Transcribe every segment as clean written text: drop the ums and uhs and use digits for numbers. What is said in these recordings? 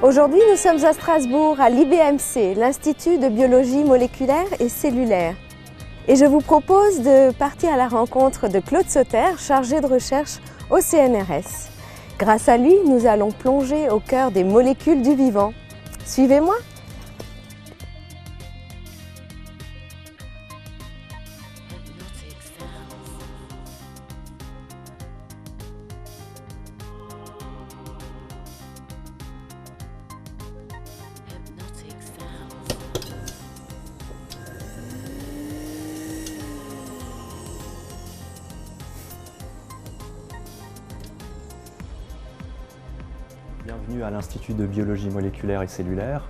Aujourd'hui, nous sommes à Strasbourg, à l'IBMC, l'Institut de biologie moléculaire et cellulaire. Et je vous propose de partir à la rencontre de Claude Sauter, chargé de recherche au CNRS. Grâce à lui, nous allons plonger au cœur des molécules du vivant. Suivez-moi! Bienvenue à l'Institut de biologie moléculaire et cellulaire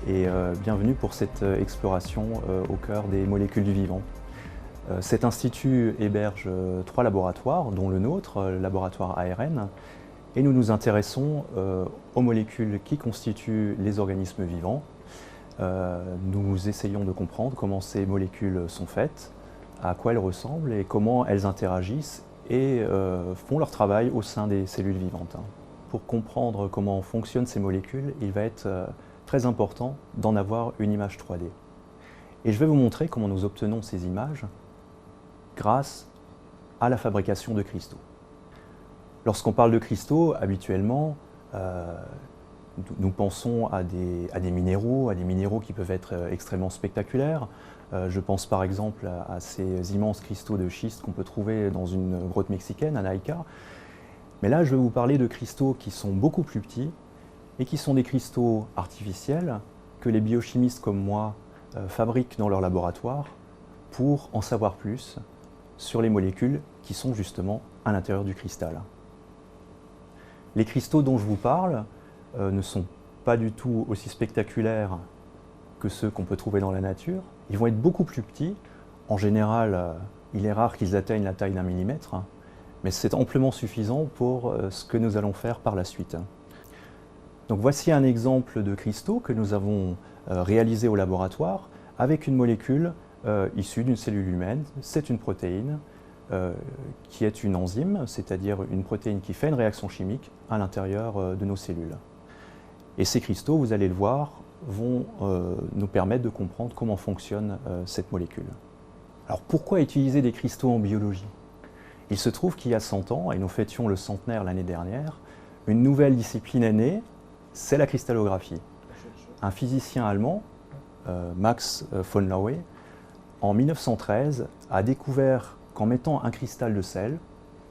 et bienvenue pour cette exploration au cœur des molécules du vivant. Cet institut héberge 3 laboratoires, dont le nôtre, le laboratoire ARN, et nous nous intéressons aux molécules qui constituent les organismes vivants. Nous essayons de comprendre comment ces molécules sont faites, à quoi elles ressemblent et comment elles interagissent et font leur travail au sein des cellules vivantes. Pour comprendre comment fonctionnent ces molécules, il va être très important d'en avoir une image 3D. Et je vais vous montrer comment nous obtenons ces images grâce à la fabrication de cristaux. Lorsqu'on parle de cristaux, habituellement, nous pensons à des minéraux qui peuvent être extrêmement spectaculaires. Je pense par exemple à ces immenses cristaux de schiste qu'on peut trouver dans une grotte mexicaine, à Naica. Mais là, je vais vous parler de cristaux qui sont beaucoup plus petits et qui sont des cristaux artificiels que les biochimistes comme moi fabriquent dans leur laboratoire pour en savoir plus sur les molécules qui sont justement à l'intérieur du cristal. Les cristaux dont je vous parle ne sont pas du tout aussi spectaculaires que ceux qu'on peut trouver dans la nature. Ils vont être beaucoup plus petits. En général, il est rare qu'ils atteignent la taille d'1 millimètre. Mais c'est amplement suffisant pour ce que nous allons faire par la suite. Donc voici un exemple de cristaux que nous avons réalisé au laboratoire avec une molécule issue d'une cellule humaine. C'est une protéine qui est une enzyme, c'est-à-dire une protéine qui fait une réaction chimique à l'intérieur de nos cellules. Et ces cristaux, vous allez le voir, vont nous permettre de comprendre comment fonctionne cette molécule. Alors pourquoi utiliser des cristaux en biologie ? Il se trouve qu'il y a 100 ans, et nous fêtions le centenaire l'année dernière, une nouvelle discipline est née, c'est la cristallographie. Un physicien allemand, Max von Laue, en 1913, a découvert qu'en mettant un cristal de sel,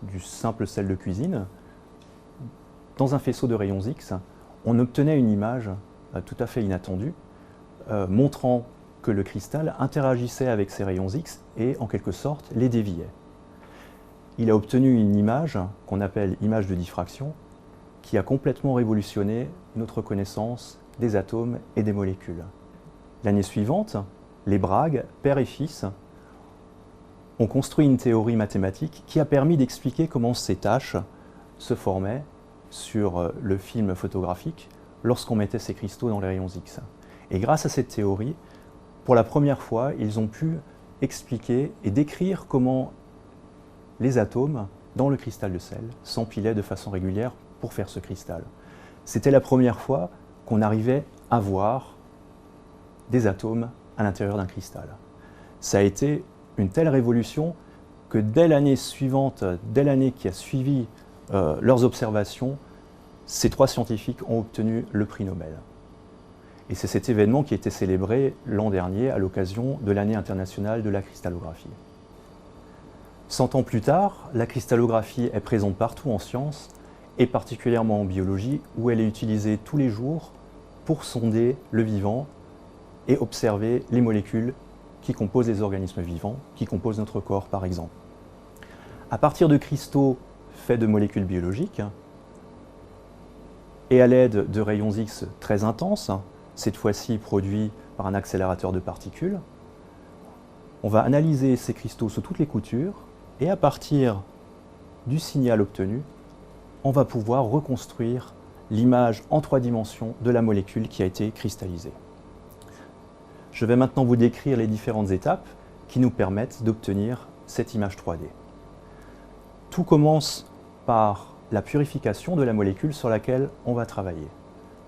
du simple sel de cuisine, dans un faisceau de rayons X, on obtenait une image tout à fait inattendue, montrant que le cristal interagissait avec ces rayons X et, en quelque sorte, les déviait. Il a obtenu une image qu'on appelle image de diffraction qui a complètement révolutionné notre connaissance des atomes et des molécules. L'année suivante, les Bragg, père et fils, ont construit une théorie mathématique qui a permis d'expliquer comment ces taches se formaient sur le film photographique lorsqu'on mettait ces cristaux dans les rayons X. Et grâce à cette théorie, pour la première fois, ils ont pu expliquer et décrire comment les atomes dans le cristal de sel s'empilaient de façon régulière pour faire ce cristal. C'était la première fois qu'on arrivait à voir des atomes à l'intérieur d'un cristal. Ça a été une telle révolution que dès l'année suivante, dès l'année qui a suivi leurs observations, ces 3 scientifiques ont obtenu le prix Nobel. Et c'est cet événement qui a été célébré l'an dernier à l'occasion de l'année internationale de la cristallographie. 100 ans plus tard, la cristallographie est présente partout en sciences, et particulièrement en biologie, où elle est utilisée tous les jours pour sonder le vivant et observer les molécules qui composent les organismes vivants, qui composent notre corps par exemple. À partir de cristaux faits de molécules biologiques, et à l'aide de rayons X très intenses, cette fois-ci produits par un accélérateur de particules, on va analyser ces cristaux sous toutes les coutures, et à partir du signal obtenu, on va pouvoir reconstruire l'image en 3 dimensions de la molécule qui a été cristallisée. Je vais maintenant vous décrire les différentes étapes qui nous permettent d'obtenir cette image 3D. Tout commence par la purification de la molécule sur laquelle on va travailler.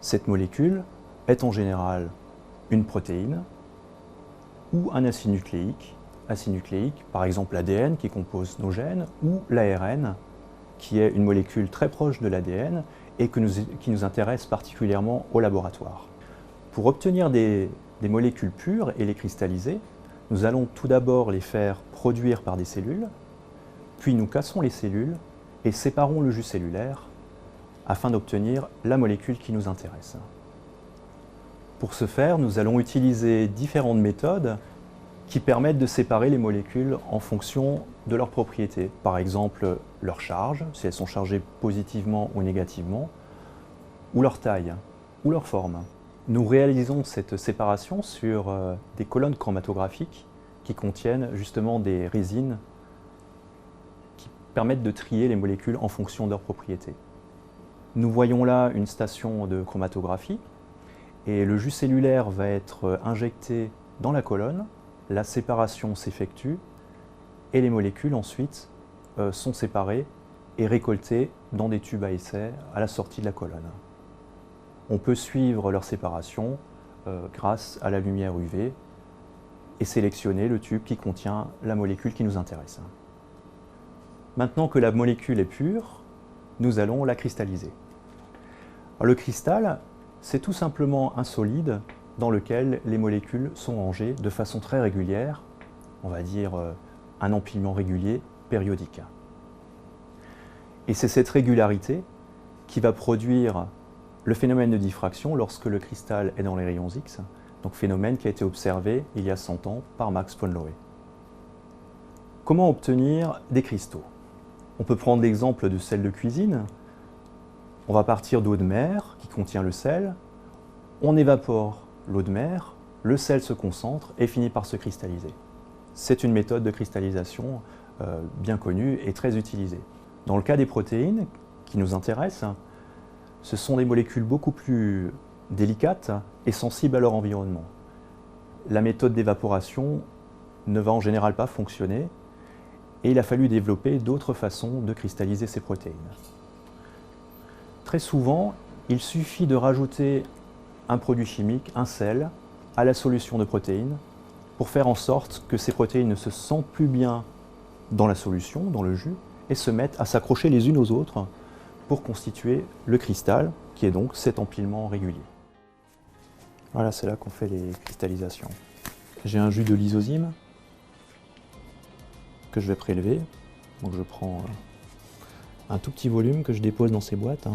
Cette molécule est en général une protéine ou un acide nucléique, par exemple l'ADN qui compose nos gènes, ou l'ARN qui est une molécule très proche de l'ADN et qui nous intéresse particulièrement au laboratoire. Pour obtenir des molécules pures et les cristalliser, nous allons tout d'abord les faire produire par des cellules, puis nous cassons les cellules et séparons le jus cellulaire afin d'obtenir la molécule qui nous intéresse. Pour ce faire, nous allons utiliser différentes méthodes qui permettent de séparer les molécules en fonction de leurs propriétés. Par exemple, leur charge, si elles sont chargées positivement ou négativement, ou leur taille, ou leur forme. Nous réalisons cette séparation sur des colonnes chromatographiques qui contiennent justement des résines qui permettent de trier les molécules en fonction de leurs propriétés. Nous voyons là une station de chromatographie et le jus cellulaire va être injecté dans la colonne, la séparation s'effectue et les molécules ensuite sont séparées et récoltées dans des tubes à essai à la sortie de la colonne. On peut suivre leur séparation grâce à la lumière UV et sélectionner le tube qui contient la molécule qui nous intéresse. Maintenant que la molécule est pure, nous allons la cristalliser. Alors, le cristal, c'est tout simplement un solide dans lequel les molécules sont rangées de façon très régulière, on va dire un empilement régulier périodique. Et c'est cette régularité qui va produire le phénomène de diffraction lorsque le cristal est dans les rayons X, donc phénomène qui a été observé il y a 100 ans par Max von Laue. Comment obtenir des cristaux? On peut prendre l'exemple de sel de cuisine. On va partir d'eau de mer qui contient le sel, on évapore l'eau de mer, le sel se concentre et finit par se cristalliser. C'est une méthode de cristallisation bien connue et très utilisée. Dans le cas des protéines qui nous intéressent, ce sont des molécules beaucoup plus délicates et sensibles à leur environnement. La méthode d'évaporation ne va en général pas fonctionner et il a fallu développer d'autres façons de cristalliser ces protéines. Très souvent, il suffit de rajouter un produit chimique, un sel, à la solution de protéines pour faire en sorte que ces protéines ne se sentent plus bien dans la solution, dans le jus, et se mettent à s'accrocher les unes aux autres pour constituer le cristal, qui est donc cet empilement régulier. Voilà, c'est là qu'on fait les cristallisations. J'ai un jus de lysozyme que je vais prélever. Donc je prends un tout petit volume que je dépose dans ces boîtes.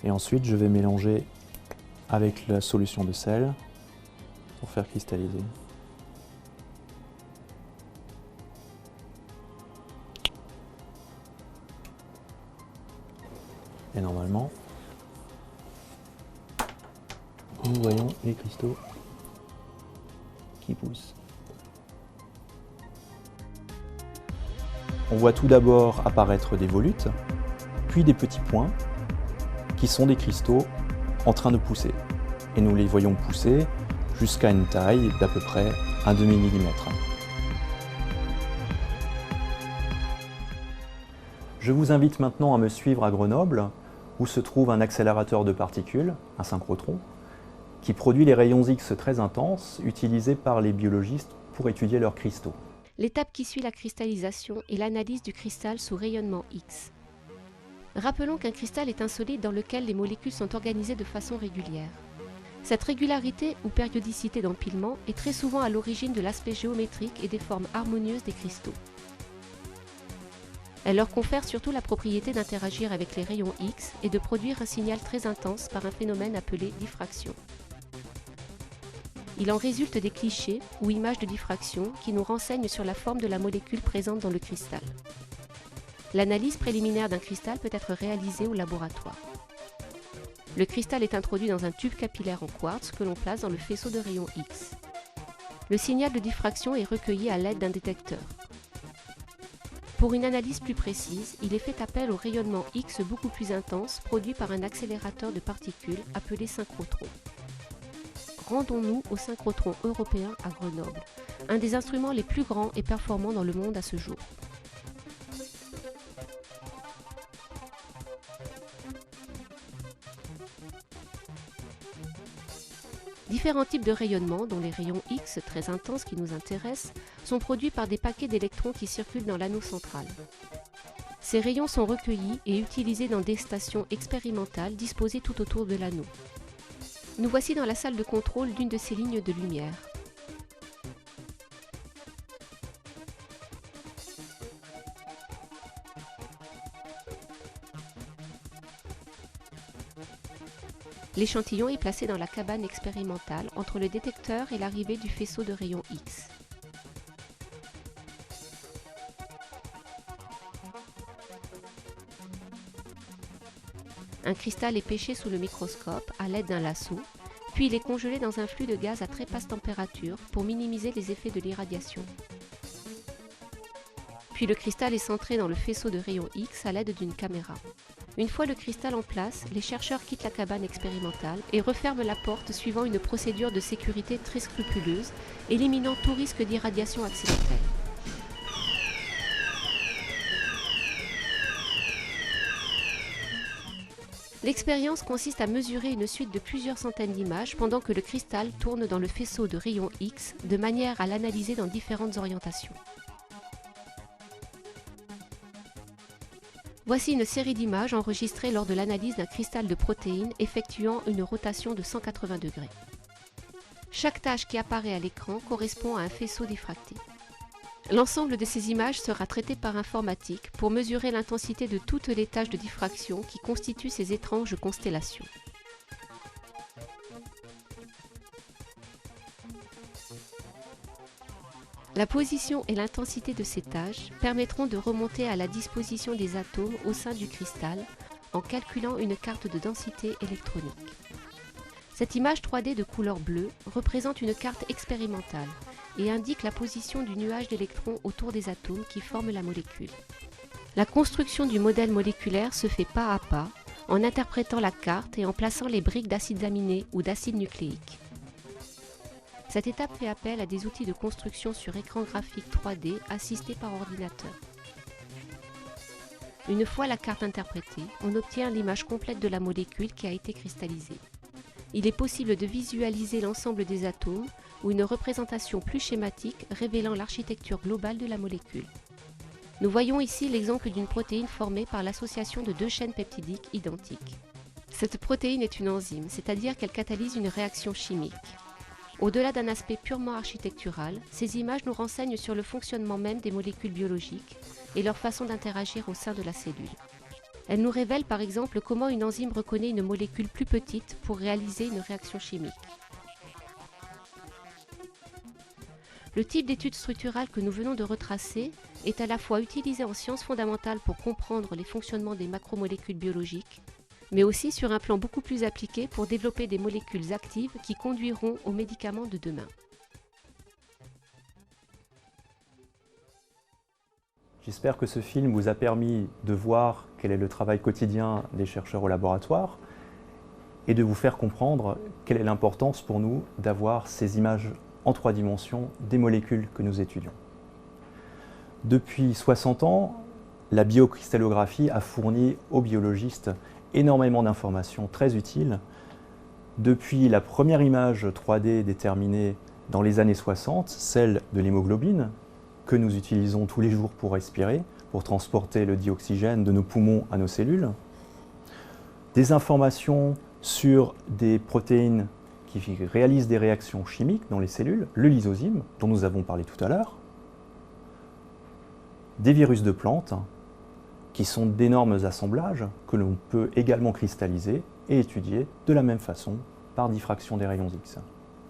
Et ensuite, je vais mélanger avec la solution de sel pour faire cristalliser. Et normalement, nous voyons les cristaux qui poussent. On voit tout d'abord apparaître des volutes, puis des petits points qui sont des cristaux en train de pousser. Et nous les voyons pousser jusqu'à une taille d'à peu près 1/2 millimètre. Je vous invite maintenant à me suivre à Grenoble, où se trouve un accélérateur de particules, un synchrotron, qui produit les rayons X très intenses utilisés par les biologistes pour étudier leurs cristaux. L'étape qui suit la cristallisation est l'analyse du cristal sous rayonnement X. Rappelons qu'un cristal est un solide dans lequel les molécules sont organisées de façon régulière. Cette régularité ou périodicité d'empilement est très souvent à l'origine de l'aspect géométrique et des formes harmonieuses des cristaux. Elle leur confère surtout la propriété d'interagir avec les rayons X et de produire un signal très intense par un phénomène appelé diffraction. Il en résulte des clichés ou images de diffraction qui nous renseignent sur la forme de la molécule présente dans le cristal. L'analyse préliminaire d'un cristal peut être réalisée au laboratoire. Le cristal est introduit dans un tube capillaire en quartz que l'on place dans le faisceau de rayons X. Le signal de diffraction est recueilli à l'aide d'un détecteur. Pour une analyse plus précise, il est fait appel au rayonnement X beaucoup plus intense produit par un accélérateur de particules appelé synchrotron. Rendons-nous au synchrotron européen à Grenoble, un des instruments les plus grands et performants dans le monde à ce jour. Différents types de rayonnement, dont les rayons X très intenses qui nous intéressent, sont produits par des paquets d'électrons qui circulent dans l'anneau central. Ces rayons sont recueillis et utilisés dans des stations expérimentales disposées tout autour de l'anneau. Nous voici dans la salle de contrôle d'une de ces lignes de lumière. L'échantillon est placé dans la cabane expérimentale entre le détecteur et l'arrivée du faisceau de rayons X. Un cristal est pêché sous le microscope à l'aide d'un lasso, puis il est congelé dans un flux de gaz à très basse température pour minimiser les effets de l'irradiation. Puis le cristal est centré dans le faisceau de rayons X à l'aide d'une caméra. Une fois le cristal en place, les chercheurs quittent la cabane expérimentale et referment la porte suivant une procédure de sécurité très scrupuleuse, éliminant tout risque d'irradiation accidentelle. L'expérience consiste à mesurer une suite de plusieurs centaines d'images pendant que le cristal tourne dans le faisceau de rayons X de manière à l'analyser dans différentes orientations. Voici une série d'images enregistrées lors de l'analyse d'un cristal de protéines effectuant une rotation de 180 degrés. Chaque tache qui apparaît à l'écran correspond à un faisceau diffracté. L'ensemble de ces images sera traité par informatique pour mesurer l'intensité de toutes les taches de diffraction qui constituent ces étranges constellations. La position et l'intensité de ces taches permettront de remonter à la disposition des atomes au sein du cristal en calculant une carte de densité électronique. Cette image 3D de couleur bleue représente une carte expérimentale et indique la position du nuage d'électrons autour des atomes qui forment la molécule. La construction du modèle moléculaire se fait pas à pas en interprétant la carte et en plaçant les briques d'acides aminés ou d'acides nucléiques. Cette étape fait appel à des outils de construction sur écran graphique 3D assistés par ordinateur. Une fois la carte interprétée, on obtient l'image complète de la molécule qui a été cristallisée. Il est possible de visualiser l'ensemble des atomes ou une représentation plus schématique révélant l'architecture globale de la molécule. Nous voyons ici l'exemple d'une protéine formée par l'association de deux chaînes peptidiques identiques. Cette protéine est une enzyme, c'est-à-dire qu'elle catalyse une réaction chimique. Au-delà d'un aspect purement architectural, ces images nous renseignent sur le fonctionnement même des molécules biologiques et leur façon d'interagir au sein de la cellule. Elles nous révèlent par exemple comment une enzyme reconnaît une molécule plus petite pour réaliser une réaction chimique. Le type d'étude structurale que nous venons de retracer est à la fois utilisé en sciences fondamentales pour comprendre les fonctionnements des macromolécules biologiques, mais aussi sur un plan beaucoup plus appliqué pour développer des molécules actives qui conduiront aux médicaments de demain. J'espère que ce film vous a permis de voir quel est le travail quotidien des chercheurs au laboratoire et de vous faire comprendre quelle est l'importance pour nous d'avoir ces images en 3 dimensions des molécules que nous étudions. Depuis 60 ans, la biocristallographie a fourni aux biologistes énormément d'informations très utiles. Depuis la première image 3D déterminée dans les années 60, celle de l'hémoglobine, que nous utilisons tous les jours pour respirer, pour transporter le dioxygène de nos poumons à nos cellules, des informations sur des protéines qui réalisent des réactions chimiques dans les cellules, le lysozyme, dont nous avons parlé tout à l'heure, des virus de plantes, qui sont d'énormes assemblages que l'on peut également cristalliser et étudier de la même façon par diffraction des rayons X.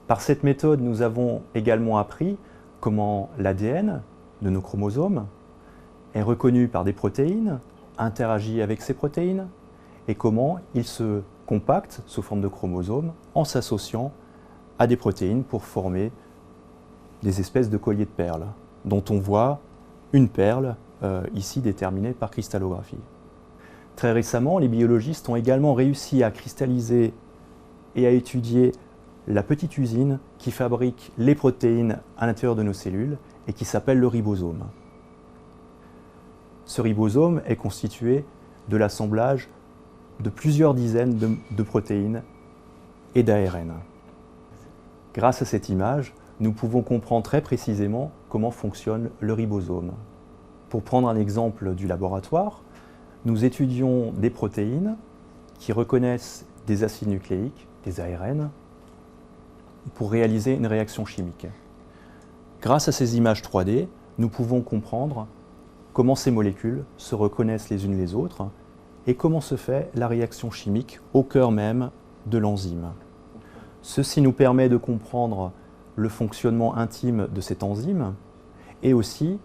Par cette méthode, nous avons également appris comment l'ADN de nos chromosomes est reconnu par des protéines, interagit avec ces protéines, et comment il se compacte sous forme de chromosomes en s'associant à des protéines pour former des espèces de colliers de perles, dont on voit une perle ici déterminée par cristallographie. Très récemment, les biologistes ont également réussi à cristalliser et à étudier la petite usine qui fabrique les protéines à l'intérieur de nos cellules et qui s'appelle le ribosome. Ce ribosome est constitué de l'assemblage de plusieurs dizaines de protéines et d'ARN. Grâce à cette image, nous pouvons comprendre très précisément comment fonctionne le ribosome. Pour prendre un exemple du laboratoire, nous étudions des protéines qui reconnaissent des acides nucléiques, des ARN, pour réaliser une réaction chimique. Grâce à ces images 3D, nous pouvons comprendre comment ces molécules se reconnaissent les unes les autres et comment se fait la réaction chimique au cœur même de l'enzyme. Ceci nous permet de comprendre le fonctionnement intime de cette enzyme et aussi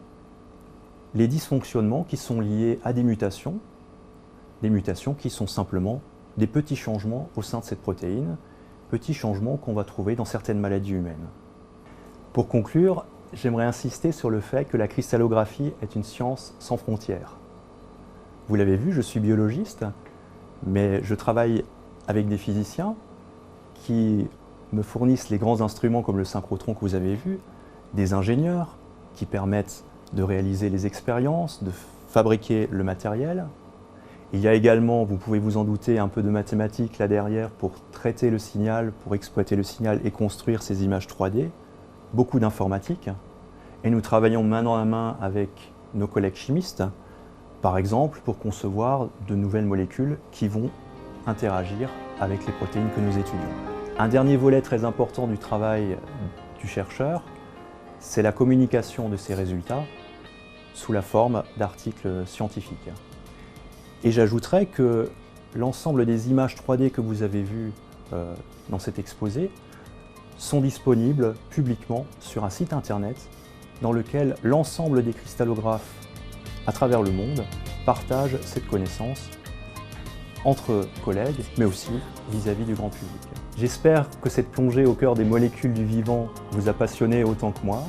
les dysfonctionnements qui sont liés à des mutations qui sont simplement des petits changements au sein de cette protéine, petits changements qu'on va trouver dans certaines maladies humaines. Pour conclure, j'aimerais insister sur le fait que la cristallographie est une science sans frontières. Vous l'avez vu, je suis biologiste, mais je travaille avec des physiciens qui me fournissent les grands instruments comme le synchrotron que vous avez vu, des ingénieurs qui permettent de réaliser les expériences, de fabriquer le matériel. Il y a également, vous pouvez vous en douter, un peu de mathématiques là derrière pour traiter le signal, pour exploiter le signal et construire ces images 3D, beaucoup d'informatique. Et nous travaillons main dans la main avec nos collègues chimistes, par exemple pour concevoir de nouvelles molécules qui vont interagir avec les protéines que nous étudions. Un dernier volet très important du travail du chercheur, c'est la communication de ces résultats sous la forme d'articles scientifiques. Et j'ajouterais que l'ensemble des images 3D que vous avez vues dans cet exposé sont disponibles publiquement sur un site internet dans lequel l'ensemble des cristallographes à travers le monde partagent cette connaissance entre collègues, mais aussi vis-à-vis du grand public. J'espère que cette plongée au cœur des molécules du vivant vous a passionné autant que moi,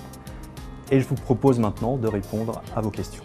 et je vous propose maintenant de répondre à vos questions.